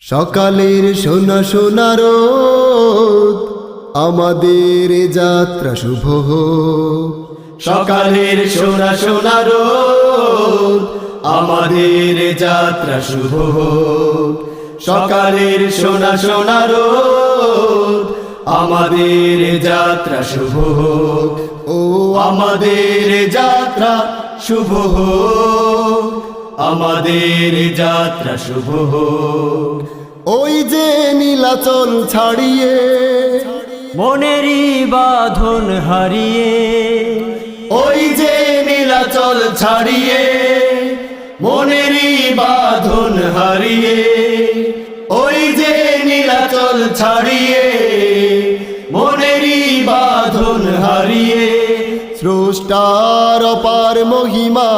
সকালের সোনা সোনা রোদ আমাদের যাত্রা শুভ হোক। সকালের সোনা সোনা রোদ আমাদের যাত্রা শুভ হোক। সকালের সোনা সোনা রোদ আমাদের যাত্রা শুভ হোক। ও আমাদের যাত্রা শুভ হোক, আমাদের যাত্রা শুভ হোক। ওই যে নীলাচল ছাড়িয়ে মনেরই বাঁধন হারিয়ে, ওই যে নীলাচল ছাড়িয়ে মনেরই বাঁধন হারিয়ে, ওই যে নীলাচল ছাড়িয়ে মনেরই বাঁধন হারিয়ে, স্রষ্টার অপার মহিমা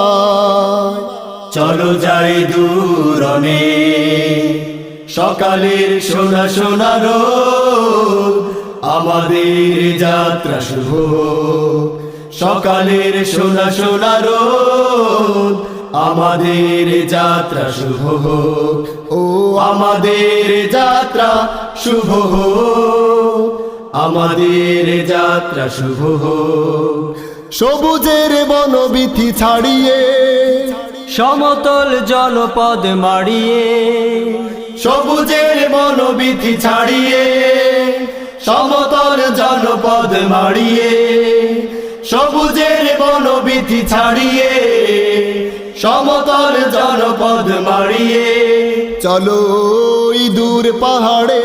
চলো যাই দূরনে। সকালের সোনা সোনা রোদ আমাদের যাত্রা শুভ হোক। সকালের সোনা সোনা রোদ আমাদের যাত্রা শুভ হোক। ও আমাদের যাত্রা শুভ হোক, আমাদের যাত্রা শুভ হোক। সবুজের বনবিথি ছাড়িয়ে সমতল জনপদ মাড়িয়ে, সবুজের বনবিথি ছাড়িয়ে সমতল জনপদ মাড়িয়ে, সবুজের বনবিথি ছাড়িয়ে সমতল জনপদ মাড়িয়ে, চলো ওই দূর পাহাড়ে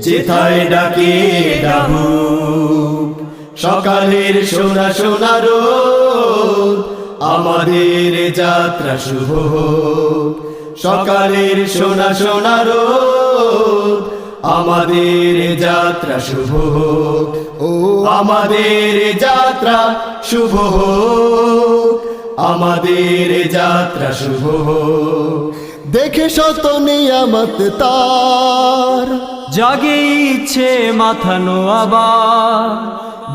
যেথায় ডাকে ডাহুক। সকালের সোনা সোনা রোদ আমাদের যাত্রা শুভ হোক। সকালের সোনা সোনা রোদ আমাদের যাত্রা শুভ হোক। ও আমাদের যাত্রা শুভ হোক, আমাদের যাত্রা শুভ হোক। দেখে শত নিয়ামত তার জাগে ইচ্ছে মাথা নোয়াবার,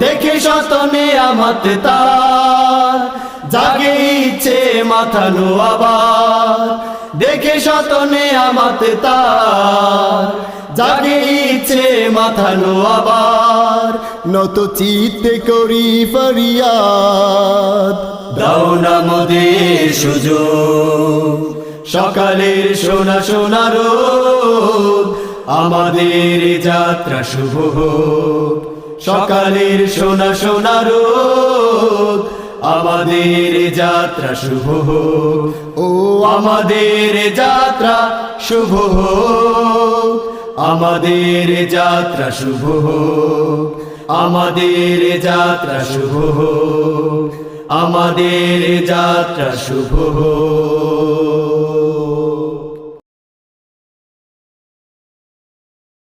দেখে শত নিয়ামত তার জাগে ইচ্ছে মাথা নোয়াবার, দেখে শত নিয়ামত তার জাগে ইচ্ছে মাথা নোয়াবার। নত চিত্তে করি ফরিয়াদ দাও না মোদের সুযোগ। সকালের সোনা সোনা রোদ আমাদের যাত্রা শুভ হোক। সকালের সোনা সোনা রোদ আমাদের যাত্রা শুভ হোক। ও আমাদের যাত্রা শুভ হোক, আমাদের যাত্রা শুভ হোক, আমাদের যাত্রা শুভ হোক, আমাদের যাত্রা শুভ হোক।